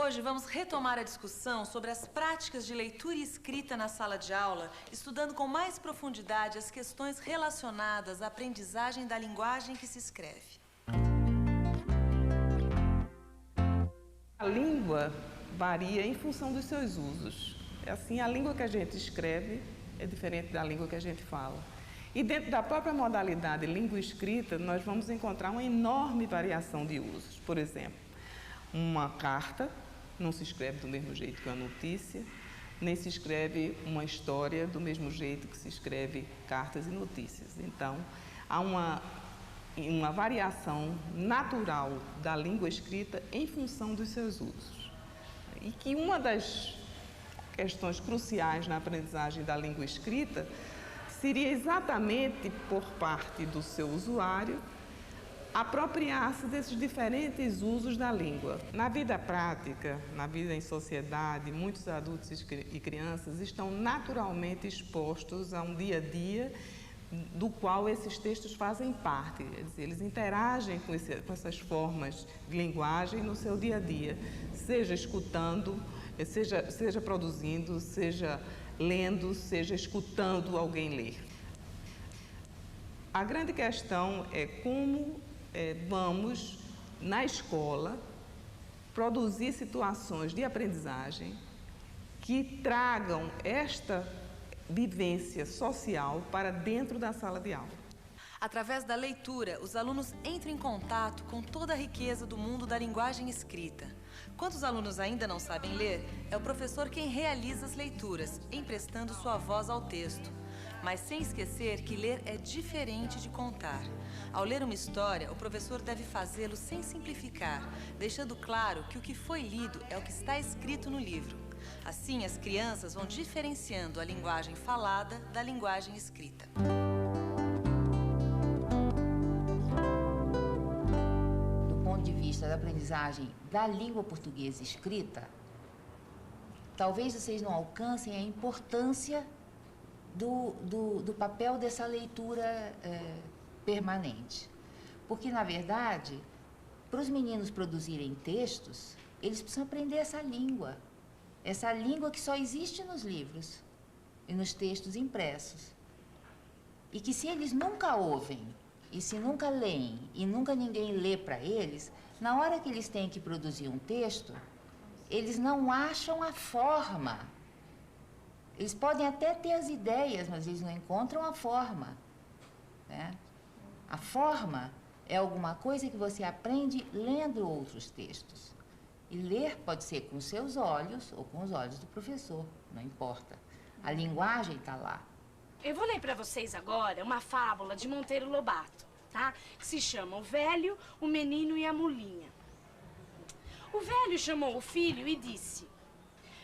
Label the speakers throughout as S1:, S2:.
S1: Hoje vamos retomar a discussão sobre as práticas de leitura e escrita na sala de aula, estudando com mais profundidade as questões relacionadas à aprendizagem da linguagem que se escreve.
S2: A língua varia em função dos seus usos. É assim, a língua que a gente escreve é diferente da língua que a gente fala. E dentro da própria modalidade língua-escrita, nós vamos encontrar uma enorme variação de usos. Por exemplo, uma carta não se escreve do mesmo jeito que uma notícia, nem se escreve uma história do mesmo jeito que se escreve cartas e notícias. Então, há uma variação natural da língua escrita em função dos seus usos. E que uma das questões cruciais na aprendizagem da língua escrita seria exatamente, por parte do seu usuário, apropriar-se desses diferentes usos da língua. Na vida prática, na vida em sociedade, muitos adultos e crianças estão naturalmente expostos a um dia a dia do qual esses textos fazem parte. Quer dizer, eles interagem com essas formas de linguagem no seu dia a dia, seja escutando, seja produzindo, seja lendo, seja escutando alguém ler. A grande questão é como vamos, na escola, produzir situações de aprendizagem que tragam esta vivência social para dentro da sala de aula.
S1: Através da leitura, os alunos entram em contato com toda a riqueza do mundo da linguagem escrita. Quando os alunos ainda não sabem ler, é o professor quem realiza as leituras, emprestando sua voz ao texto. Mas sem esquecer que ler é diferente de contar. Ao ler uma história, o professor deve fazê-lo sem simplificar, deixando claro que o que foi lido é o que está escrito no livro. Assim, as crianças vão diferenciando a linguagem falada da linguagem escrita.
S3: Do ponto de vista da aprendizagem da língua portuguesa escrita, talvez vocês não alcancem a importância do papel dessa leitura permanente. Porque, na verdade, para os meninos produzirem textos, eles precisam aprender essa língua que só existe nos livros e nos textos impressos. E que se eles nunca ouvem, e se nunca leem, e nunca ninguém lê para eles, na hora que eles têm que produzir um texto, eles não acham a forma. Eles podem até ter as ideias, mas eles não encontram a forma, né? A forma é alguma coisa que você aprende lendo outros textos. E ler pode ser com os seus olhos ou com os olhos do professor, não importa. A linguagem está lá.
S4: Eu vou ler para vocês agora uma fábula de Monteiro Lobato, tá? Que se chama O Velho, o Menino e a Mulinha. O velho chamou o filho e disse: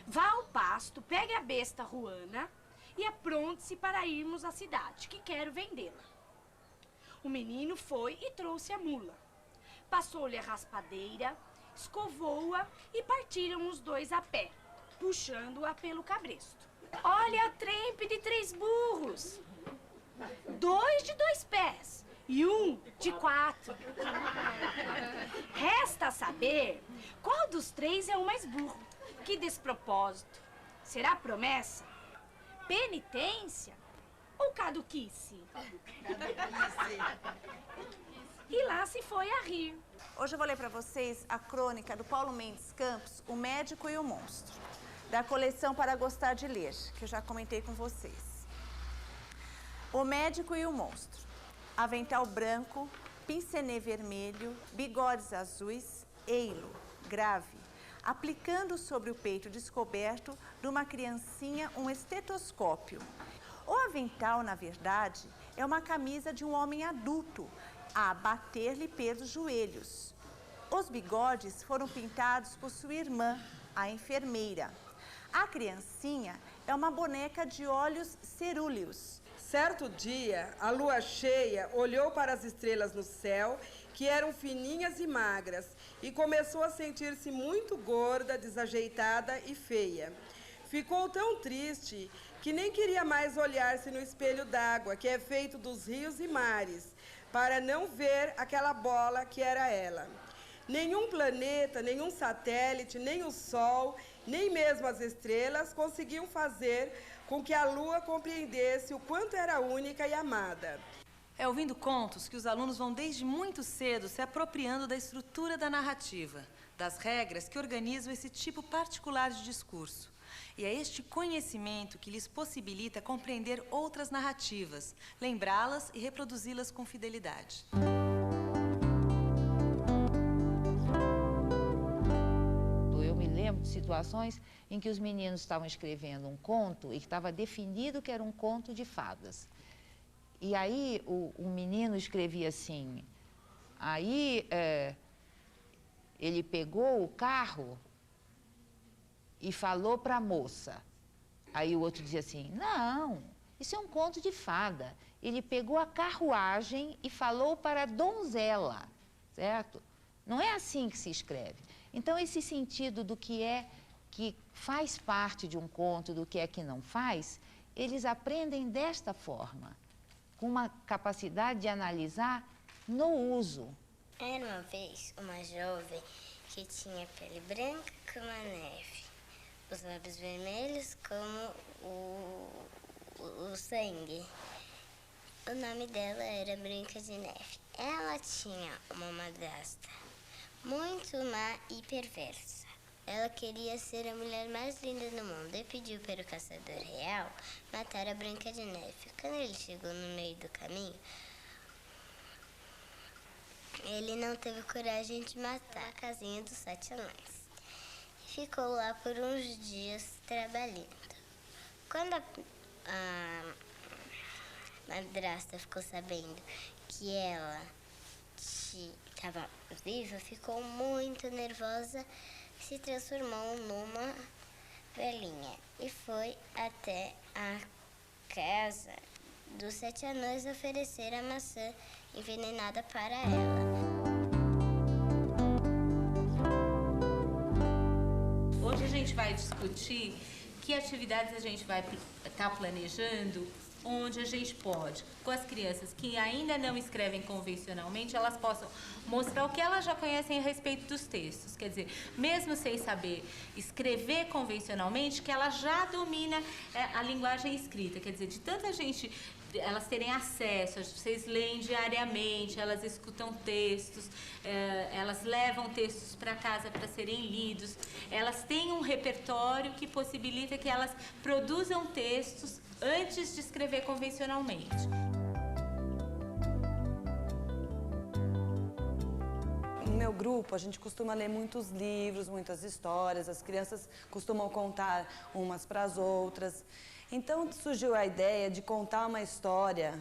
S4: vá ao pasto, pegue a besta ruana e apronte-se para irmos à cidade, que quero vendê-la. O menino foi e trouxe a mula. Passou-lhe a raspadeira, escovou-a e partiram os dois a pé, puxando-a pelo cabresto. Olha a trempe de 3 burros, 2 de 2 pés e 1 de 4. Resta saber qual dos 3 é o mais burro. Que despropósito! Será promessa? Penitência? Ou caduquice? E lá se foi a rir.
S5: Hoje eu vou ler para vocês a crônica do Paulo Mendes Campos, O Médico e o Monstro, da coleção Para Gostar de Ler, que eu já comentei com vocês. O Médico e o Monstro. Avental branco, pincenê vermelho, bigodes azuis, eilo, grave, aplicando sobre o peito descoberto de uma criancinha um estetoscópio. O avental, na verdade, é uma camisa de um homem adulto, a bater-lhe pelos joelhos. Os bigodes foram pintados por sua irmã, a enfermeira. A criancinha é uma boneca de olhos cerúleos.
S6: Certo dia, a lua cheia olhou para as estrelas no céu, que eram fininhas e magras, e começou a sentir-se muito gorda, desajeitada e feia. Ficou tão triste que nem queria mais olhar-se no espelho d'água, que é feito dos rios e mares, para não ver aquela bola que era ela. Nenhum planeta, nenhum satélite, nem o Sol, nem mesmo as estrelas conseguiam fazer com que a Lua compreendesse o quanto era única e amada.
S1: É ouvindo contos que os alunos vão desde muito cedo se apropriando da estrutura da narrativa, das regras que organizam esse tipo particular de discurso. E é este conhecimento que lhes possibilita compreender outras narrativas, lembrá-las e reproduzi-las com fidelidade.
S3: Eu me lembro de situações em que os meninos estavam escrevendo um conto e que estava definido que era um conto de fadas. E aí o menino escrevia assim, ele pegou o carro e falou para a moça. Aí o outro dizia assim, não, isso é um conto de fada. Ele pegou a carruagem e falou para a donzela, certo? Não é assim que se escreve. Então, esse sentido do que é que faz parte de um conto, do que é que não faz, eles aprendem desta forma, com uma capacidade de analisar no uso.
S7: Era uma vez uma jovem que tinha pele branca como a neve, os lábios vermelhos como o sangue. O nome dela era Branca de Neve. Ela tinha uma madrasta muito má e perversa. Ela queria ser a mulher mais linda do mundo e pediu para o caçador real matar a Branca de Neve. Quando ele chegou no meio do caminho, ele não teve coragem de matar a casinha dos 7 anões. Ficou lá por uns dias trabalhando. Quando a madrasta ficou sabendo que ela estava viva, ficou muito nervosa, se transformou numa velhinha e foi até a casa dos 7 anões oferecer a maçã envenenada para ela.
S8: Hoje a gente vai discutir que atividades a gente vai estar planejando, onde a gente pode, com as crianças que ainda não escrevem convencionalmente, elas possam mostrar o que elas já conhecem a respeito dos textos. Quer dizer, mesmo sem saber escrever convencionalmente, que ela já domina a linguagem escrita. Quer dizer, de tanta gente, elas terem acesso, vocês leem diariamente, elas escutam textos, elas levam textos para casa para serem lidos, elas têm um repertório que possibilita que elas produzam textos antes de escrever convencionalmente.
S1: No meu grupo, a gente costuma ler muitos livros, muitas histórias, as crianças costumam contar umas para as outras. Então, surgiu a ideia de contar uma história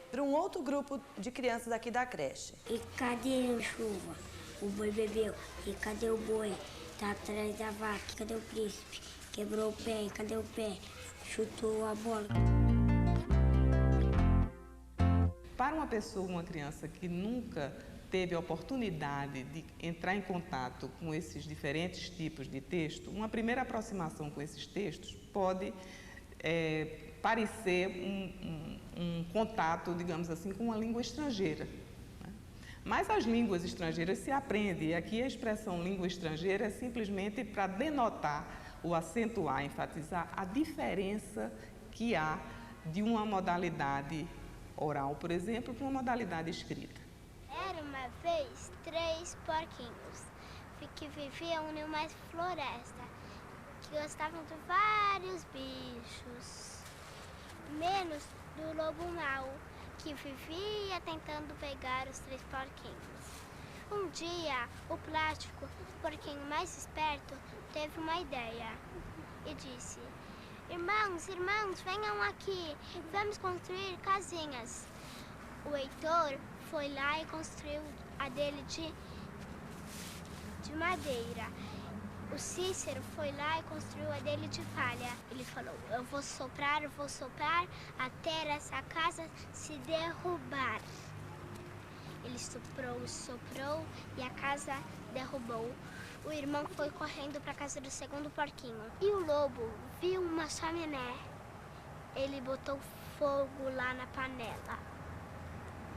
S1: para um outro grupo de crianças aqui da creche.
S9: E cadê a chuva? O boi bebeu. E cadê o boi? Tá atrás da vaca. Cadê o príncipe? Quebrou o pé. E cadê o pé? Chutou a bola.
S2: Para uma pessoa, uma criança que nunca teve a oportunidade de entrar em contato com esses diferentes tipos de texto, uma primeira aproximação com esses textos pode parecer um contato, digamos assim, com uma língua estrangeira. Né? Mas as línguas estrangeiras se aprendem, e aqui a expressão língua estrangeira é simplesmente para denotar ou acentuar, enfatizar a diferença que há de uma modalidade oral, por exemplo, para uma modalidade escrita.
S10: Era uma vez 3 porquinhos que viviam em uma floresta, que gostavam de vários bichos, menos do lobo mau, que vivia tentando pegar os 3 porquinhos. Um dia, o Plástico, o porquinho mais esperto, teve uma ideia e disse: irmãos, venham aqui, vamos construir casinhas. O Heitor foi lá e construiu a dele de madeira. O Cícero foi lá e construiu a dele de palha. Ele falou: eu vou soprar até essa casa se derrubar. Ele soprou e a casa derrubou. O irmão foi correndo para a casa do segundo porquinho. E o lobo viu uma chaminé. Ele botou fogo lá na panela.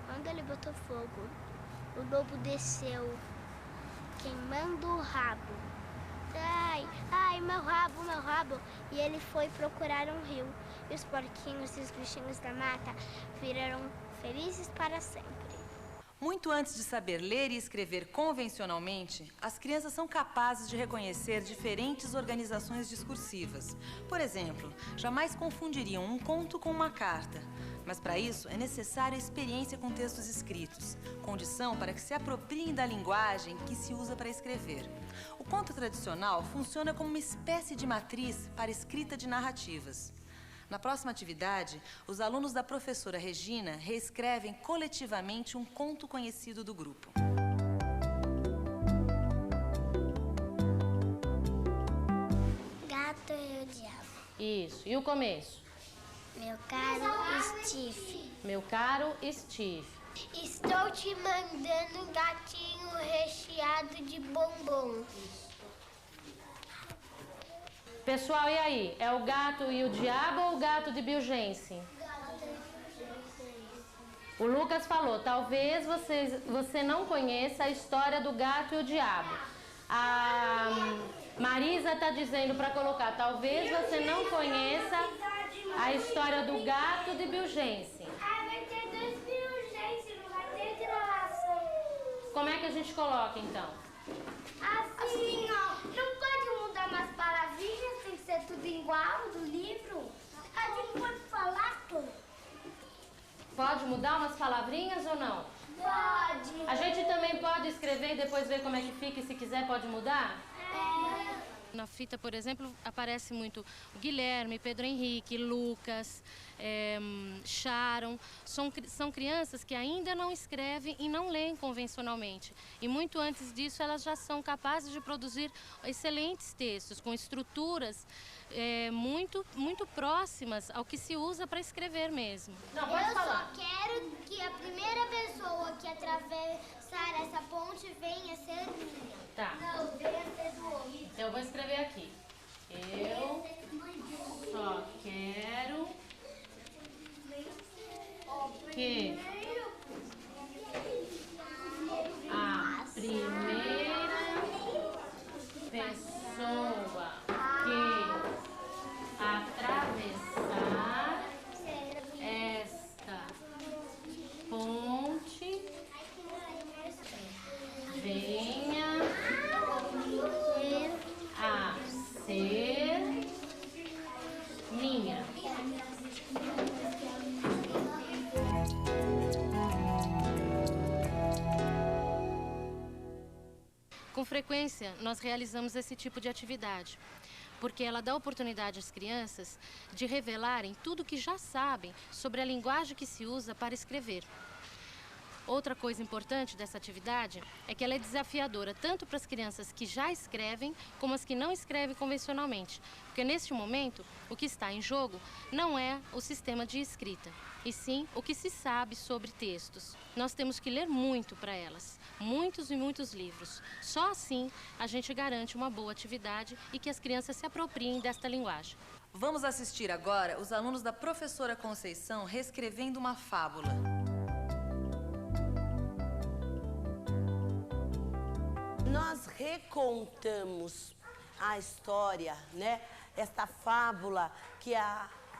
S10: Quando ele botou fogo, o lobo desceu queimando o rabo. Ai, ai, meu rabo, meu rabo. E ele foi procurar um rio. E os porquinhos e os bichinhos da mata viraram felizes para sempre.
S1: Muito antes de saber ler e escrever convencionalmente, as crianças são capazes de reconhecer diferentes organizações discursivas. Por exemplo, jamais confundiriam um conto com uma carta. Mas para isso é necessária a experiência com textos escritos, condição para que se apropriem da linguagem que se usa para escrever. O conto tradicional funciona como uma espécie de matriz para a escrita de narrativas. Na próxima atividade, os alunos da professora Regina reescrevem coletivamente um conto conhecido do grupo.
S10: Gato e o diabo.
S11: Isso. E o começo?
S10: Meu caro Steve.
S11: Meu caro Steve.
S10: Estou te mandando um gatinho recheado de bombons.
S11: Pessoal, e aí? É o Gato e o Diabo ou o Gato de Bill Jensen? O Lucas falou, talvez você não conheça a história do Gato e o Diabo. A Marisa está dizendo para colocar, talvez você não conheça a história do Gato de Bill Jensen.
S10: Ah, vai ter 2 Bill Jensen, não vai ter gravação.
S11: Como é que a gente coloca, então?
S10: Assim, ó, não pode mudar umas palavrinhas, tem que ser tudo igual do livro. A gente pode falar tudo.
S11: Pode mudar umas palavrinhas ou não?
S10: Pode.
S11: A gente também pode escrever e depois ver como é que fica e se quiser pode mudar?
S12: Na fita, por exemplo, aparece muito o Guilherme, Pedro Henrique, Lucas, Sharon. São crianças que ainda não escrevem e não leem convencionalmente. E muito antes disso, elas já são capazes de produzir excelentes textos, com estruturas muito próximas ao que se usa para escrever mesmo.
S11: Não, pode falar.
S10: Eu só quero que a primeira pessoa que atravessar essa ponte venha ser minha.
S11: Tá.
S10: Não, venha ser do outro.
S11: Então eu vou escrever aqui. Eu só quero que a primeira pessoa que atravessar esta ponte venha a ser minha.
S12: Com frequência, nós realizamos esse tipo de atividade, porque ela dá oportunidade às crianças de revelarem tudo o que já sabem sobre a linguagem que se usa para escrever. Outra coisa importante dessa atividade é que ela é desafiadora tanto para as crianças que já escrevem como as que não escrevem convencionalmente, porque neste momento o que está em jogo não é o sistema de escrita, e sim o que se sabe sobre textos. Nós temos que ler muito para elas, muitos e muitos livros. Só assim a gente garante uma boa atividade e que as crianças se apropriem desta linguagem.
S1: Vamos assistir agora os alunos da professora Conceição reescrevendo uma fábula.
S13: Nós recontamos a história, né? Esta fábula que é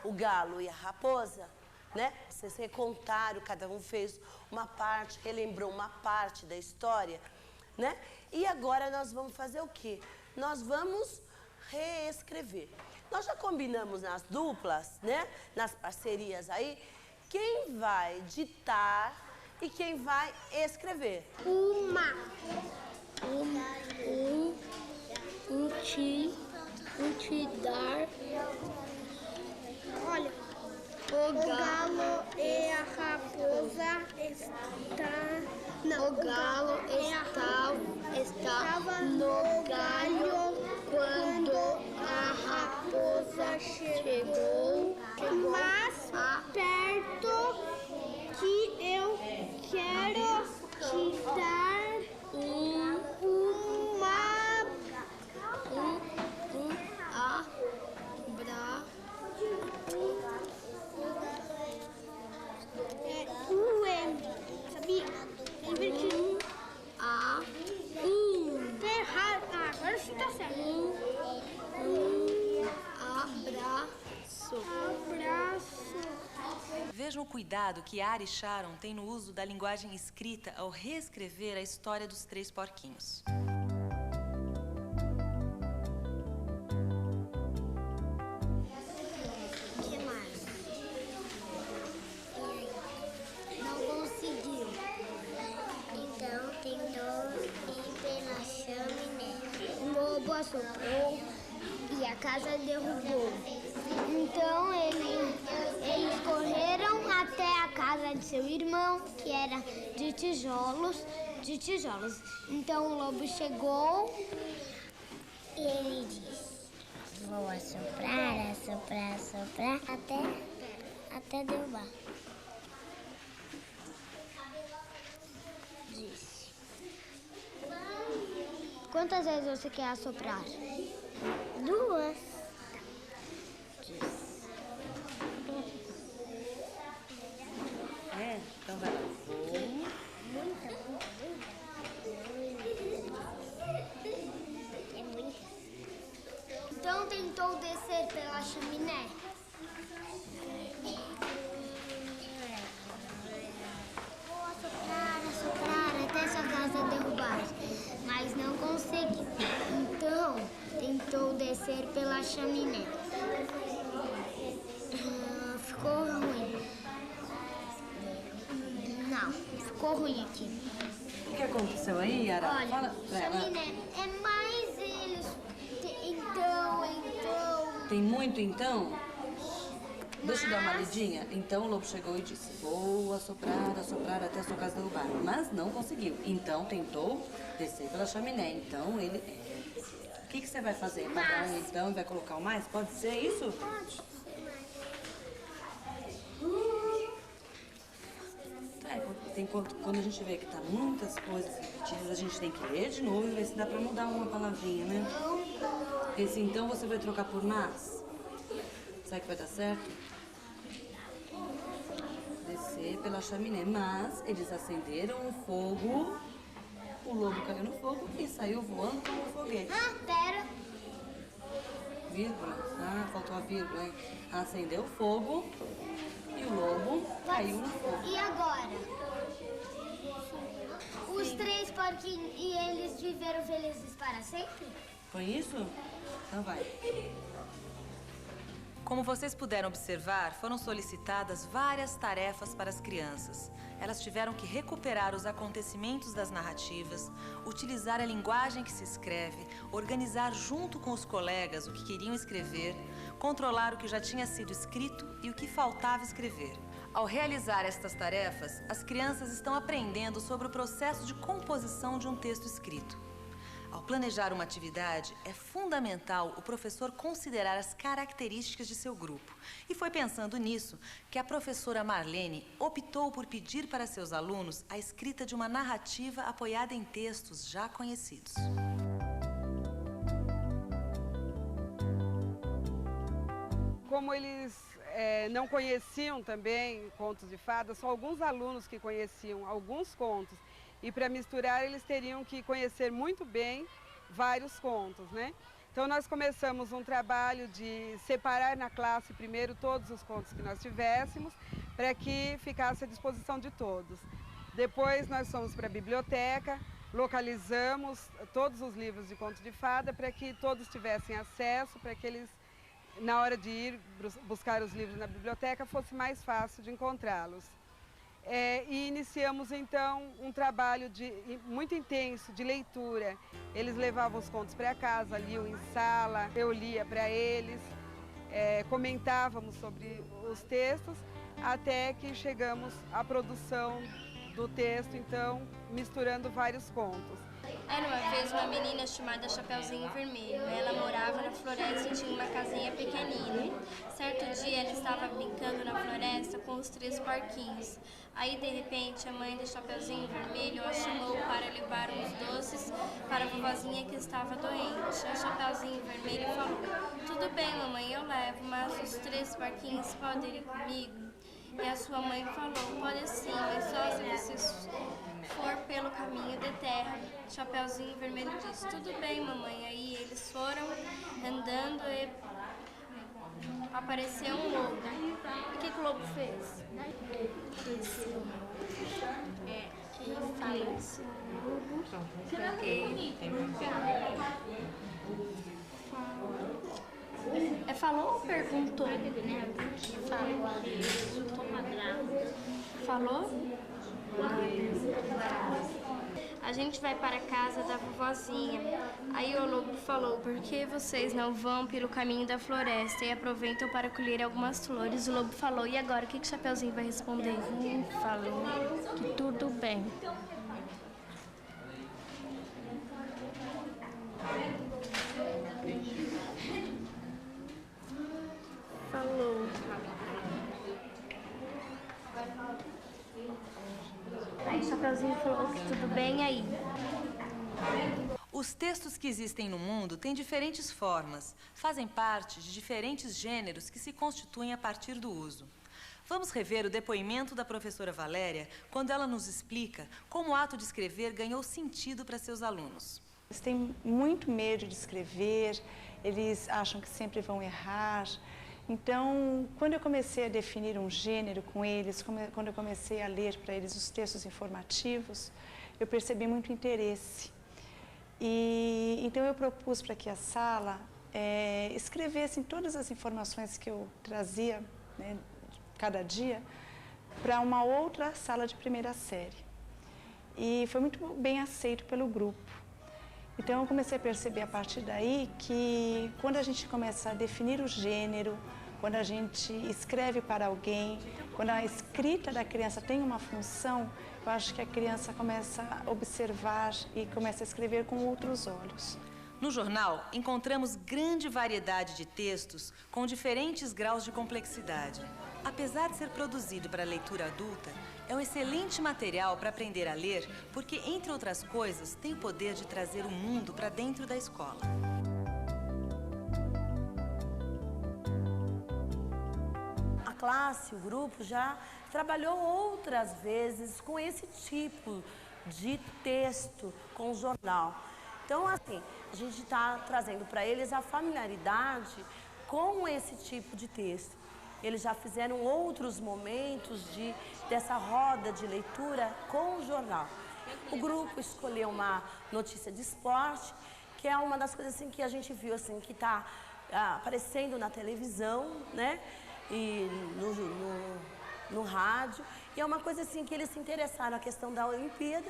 S13: o galo e a raposa, né? Vocês recontaram, cada um fez uma parte, relembrou uma parte da história, né? E agora nós vamos fazer o quê? Nós vamos reescrever. Nós já combinamos nas duplas, né? Nas parcerias aí, quem vai ditar e quem vai escrever.
S10: Dar. Olha, o galo e a raposa o galo estava no galho quando a raposa chegou mais perto que eu quero te dar sabia? Invertido.
S1: mesmo cuidado que Ari Sharon tem no uso da linguagem escrita ao reescrever a história dos 3 porquinhos.
S10: O que mais? Não conseguiu. Então tentou ir pela chaminé. O lobo assoprou e a casa derrubou. Então eles correram até a casa de seu irmão, que era de tijolos. Então o lobo chegou e ele disse: vou assoprar, assoprar, assoprar até derrubar. Disse: quantas vezes você quer assoprar? 2.
S1: Então vai lá.
S10: É muita. Então tentou descer pela chaminé. Vou assoprar até sua casa derrubar, mas não consegui. Então tentou descer pela chaminé. Ficou ruim. Não, ficou ruim aqui.
S1: O que aconteceu aí, Yara?
S10: Olha,
S1: Fala pra ela.
S10: chaminé, é mais eles. Então.
S1: Tem muito então? Deixa eu dar uma lidinha. Então o lobo chegou e disse: vou assoprar, assoprar até a sua casa derrubar. Mas não conseguiu. Então tentou descer pela chaminé. Então ele... O que você vai fazer? Vai dar um então e vai colocar o mais? Pode ser isso?
S10: Pode ser mais.
S1: Quando a gente vê que tá muitas coisas repetidas, a gente tem que ler de novo e ver se dá pra mudar uma palavrinha, né? Esse então você vai trocar por mas? Será que vai dar certo? Descer pela chaminé. Mas eles acenderam um fogo, o lobo caiu no fogo e saiu voando como um foguete.
S10: Pera.
S1: Vírgula? Faltou a vírgula, hein? Acendeu o fogo e o lobo caiu no fogo.
S10: E agora? Os 3 porquinhos e eles viveram felizes para sempre?
S1: Foi isso? Então vai. Como vocês puderam observar, foram solicitadas várias tarefas para as crianças. Elas tiveram que recuperar os acontecimentos das narrativas, utilizar a linguagem que se escreve, organizar junto com os colegas o que queriam escrever, controlar o que já tinha sido escrito e o que faltava escrever. Ao realizar estas tarefas, as crianças estão aprendendo sobre o processo de composição de um texto escrito. Ao planejar uma atividade, é fundamental o professor considerar as características de seu grupo. E foi pensando nisso que a professora Marlene optou por pedir para seus alunos a escrita de uma narrativa apoiada em textos já conhecidos.
S6: Como eles não conheciam também contos de fadas, só alguns alunos que conheciam alguns contos. E para misturar, eles teriam que conhecer muito bem vários contos, né? Então nós começamos um trabalho de separar na classe primeiro todos os contos que nós tivéssemos, para que ficasse à disposição de todos. Depois nós fomos para a biblioteca, localizamos todos os livros de conto de fada para que todos tivessem acesso, para que eles, na hora de ir buscar os livros na biblioteca, fosse mais fácil de encontrá-los. E iniciamos então um trabalho muito intenso de leitura. Eles levavam os contos para casa, liam em sala, eu lia para eles, comentávamos sobre os textos, até que chegamos à produção do texto, então misturando vários contos.
S14: Era uma vez uma menina chamada Chapeuzinho Vermelho. Ela morava na floresta e tinha uma casinha pequenina. Certo dia ela estava brincando na floresta com os 3 porquinhos. Aí de repente a mãe do Chapeuzinho Vermelho a chamou para levar uns doces para a vovozinha que estava doente. A Chapeuzinho Vermelho falou: tudo bem mamãe, eu levo, mas os 3 porquinhos podem ir comigo? E a sua mãe falou: pode sim, mas só se você for pelo caminho de terra. Chapeuzinho Vermelho disse: tudo bem, mamãe. Aí eles foram andando e apareceu um lobo. E o que o lobo fez? Esse lobo. Falou ou perguntou? Falou? A gente vai para a casa da vovozinha. Aí o lobo falou, por que vocês não vão pelo caminho da floresta e aproveitam para colher algumas flores? O lobo falou, e agora, o que o Chapeuzinho vai responder? Falou que tudo bem. Falou. Aí o Chapeuzinho falou que tudo bem aí.
S1: Os textos que existem no mundo têm diferentes formas, fazem parte de diferentes gêneros que se constituem a partir do uso. Vamos rever o depoimento da professora Valéria quando ela nos explica como o ato de escrever ganhou sentido para seus alunos.
S15: Eles têm muito medo de escrever, eles acham que sempre vão errar. Então, quando eu comecei a definir um gênero com eles, quando eu comecei a ler para eles os textos informativos, eu percebi muito interesse. Então, eu propus para que a sala escrevesse todas as informações que eu trazia, né, cada dia, para uma outra sala de primeira série. E foi muito bem aceito pelo grupo. Então, eu comecei a perceber a partir daí que quando a gente começa a definir o gênero, quando a gente escreve para alguém, quando a escrita da criança tem uma função, eu acho que a criança começa a observar e começa a escrever com outros olhos.
S1: No jornal, encontramos grande variedade de textos com diferentes graus de complexidade. Apesar de ser produzido para leitura adulta, é um excelente material para aprender a ler, porque, entre outras coisas, tem o poder de trazer o mundo para dentro da escola.
S13: A classe, o grupo, já trabalhou outras vezes com esse tipo de texto, com o jornal. Então, assim, a gente está trazendo para eles a familiaridade com esse tipo de texto. Eles já fizeram outros momentos dessa roda de leitura com o jornal. O grupo escolheu uma notícia de esporte, que é uma das coisas assim, que a gente viu assim, que está aparecendo na televisão, né? E no rádio. E é uma coisa assim que eles se interessaram na questão da Olimpíada.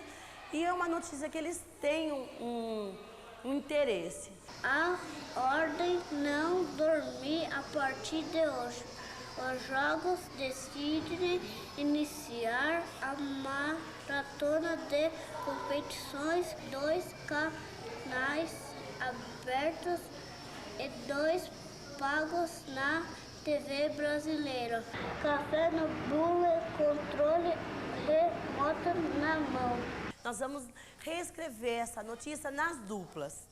S13: E é uma notícia que eles têm um interesse.
S10: A ordem não dormir a partir de hoje. Os Jogos decidem iniciar a maratona de competições, 2 canais abertos e 2 pagos na TV brasileira. Café no bule, controle remoto na mão.
S13: Nós vamos reescrever essa notícia nas duplas.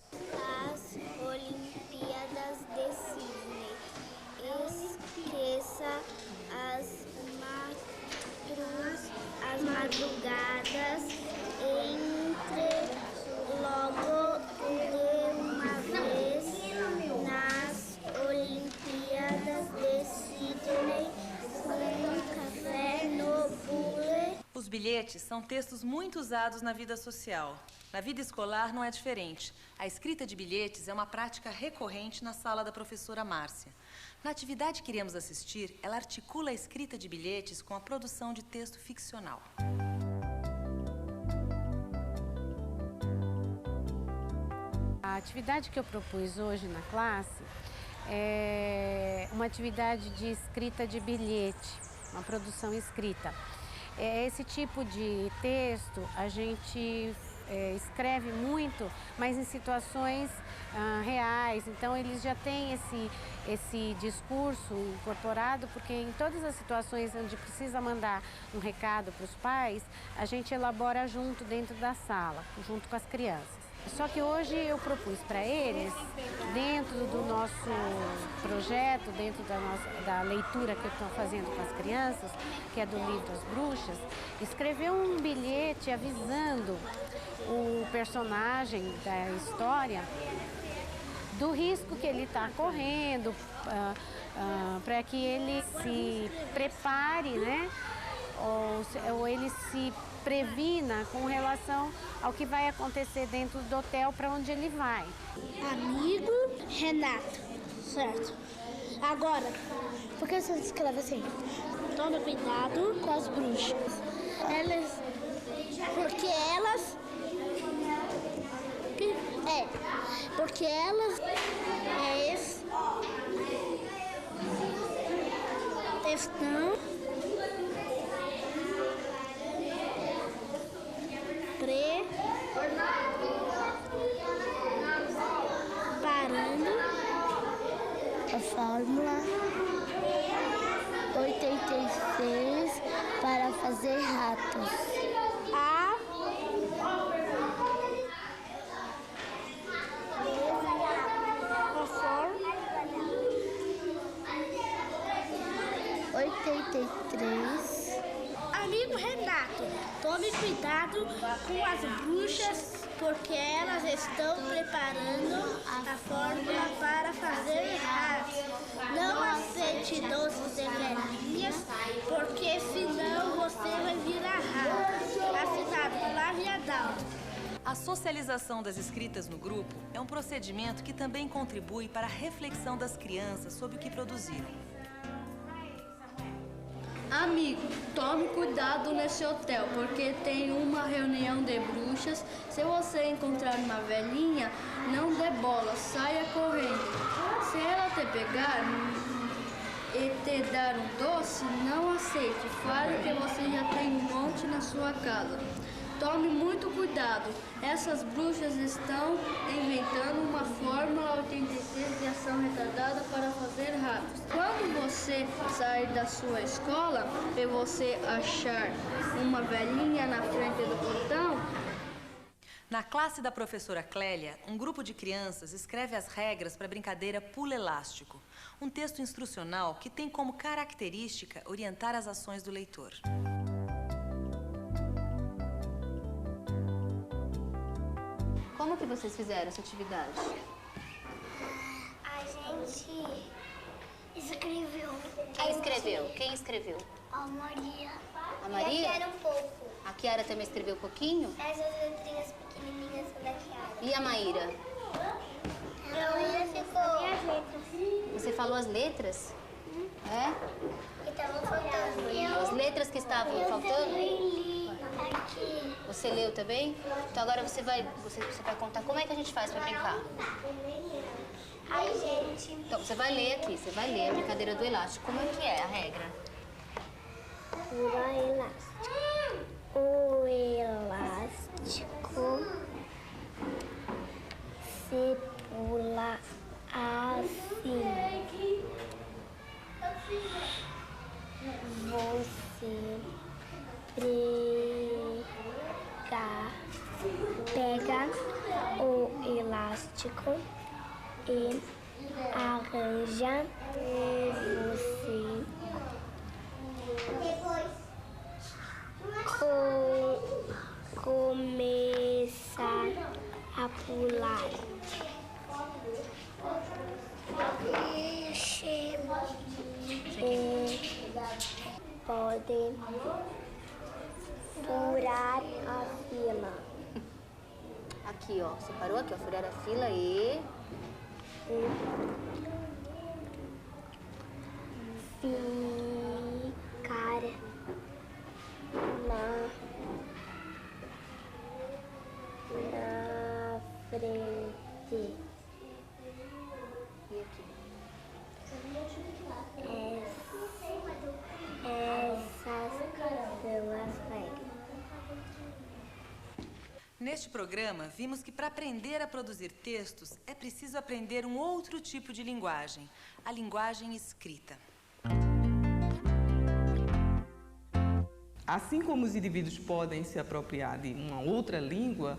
S10: As Olimpíadas de Sydney. Esqueça as madrugadas, entre logo de uma vez nas Olimpíadas de Sydney com café no bule.
S1: Os bilhetes são textos muito usados na vida social. Na vida escolar não é diferente. A escrita de bilhetes é uma prática recorrente na sala da professora Márcia. Na atividade que iremos assistir, ela articula a escrita de bilhetes com a produção de texto ficcional.
S16: A atividade que eu propus hoje na classe é uma atividade de escrita de bilhete, uma produção escrita. Esse tipo de texto a gente escreve muito, mas em situações reais. Então, eles já têm esse discurso incorporado, porque em todas as situações onde precisa mandar um recado para os pais, a gente elabora junto dentro da sala, junto com as crianças. Só que hoje eu propus para eles, dentro do nosso projeto, dentro da leitura que eu estou fazendo com as crianças, que é do livro As Bruxas, escrever um bilhete avisando o personagem da história do risco que ele está correndo, para que ele se prepare, né? Ou ou ele se previna com relação ao que vai acontecer dentro do hotel para onde ele vai.
S10: Amigo Renato, certo? Agora, por que você escreve assim? Tome cuidado com as bruxas. Porque elas estão preparando a fórmula 86 para fazer ratos. A fórmula 83. Amigo Renato, tome cuidado com as bruxas, porque elas estão preparando a fórmula para fazer ratos. Não aceite doces de velhinhas, porque senão você vai virar rato. Assinado Flávia Dalto.
S1: A socialização das escritas no grupo é um procedimento que também contribui para a reflexão das crianças sobre o que produziram.
S17: Amigo, tome cuidado nesse hotel, porque tem uma reunião de bruxas. Se você encontrar uma velhinha, não dê bola, saia correndo. Se ela te pegar e te dar um doce, não aceite. Fale que você já tem um monte na sua casa. Tome muito cuidado. Essas bruxas estão inventando uma fórmula 86 de ação retardada para fazer ratos. Quando você sair da sua escola e você achar uma velhinha na frente do portão...
S1: Na classe da professora Clélia, um grupo de crianças escreve as regras para a brincadeira Pula Elástico, um texto instrucional que tem como característica orientar as ações do leitor.
S18: Como que vocês fizeram essa atividade?
S10: A gente escreveu.
S18: Quem escreveu? Quem escreveu?
S10: A Maria.
S18: A Maria?
S10: E a Kiara um pouco.
S18: A Kiara também escreveu um pouquinho?
S10: Essas letrinhas pequenininhas são da Kiara.
S18: E a Maíra?
S10: A Maíra ficou as letras.
S18: Você falou as letras? É?
S10: E estavam faltando.
S18: As letras que estavam faltando?
S10: Aqui.
S18: Você leu também? Então agora você vai contar como é que a gente faz para brincar.
S10: Ai, gente.
S18: Então você vai ler aqui, você vai ler a brincadeira do elástico. Como é que é a regra?
S10: Pula elástico. O elástico se pula assim. Você pega o elástico e arranja você começar a pular. Podem furar a fila.
S18: Aqui, ó. Você parou aqui, ó. Furar a fila e...
S10: Ficar na frente.
S18: E aqui?
S10: Essas são as regras.
S1: Neste programa, vimos que para aprender a produzir textos, é preciso aprender um outro tipo de linguagem, a linguagem escrita.
S2: Assim como os indivíduos podem se apropriar de uma outra língua,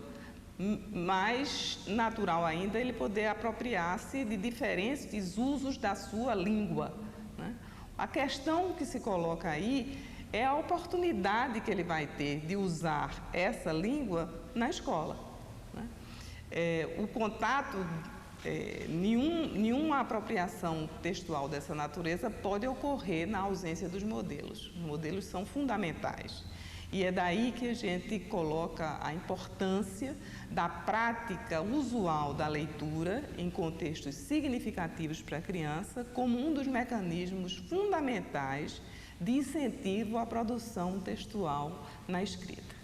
S2: mais natural ainda ele poder apropriar-se de diferentes usos da sua língua, né? A questão que se coloca aí é a oportunidade que ele vai ter de usar essa língua na escola, né? O contato, nenhuma apropriação textual dessa natureza pode ocorrer na ausência dos modelos. Os modelos são fundamentais. E é daí que a gente coloca a importância da prática usual da leitura em contextos significativos para a criança como um dos mecanismos fundamentais de incentivo à produção textual na escrita.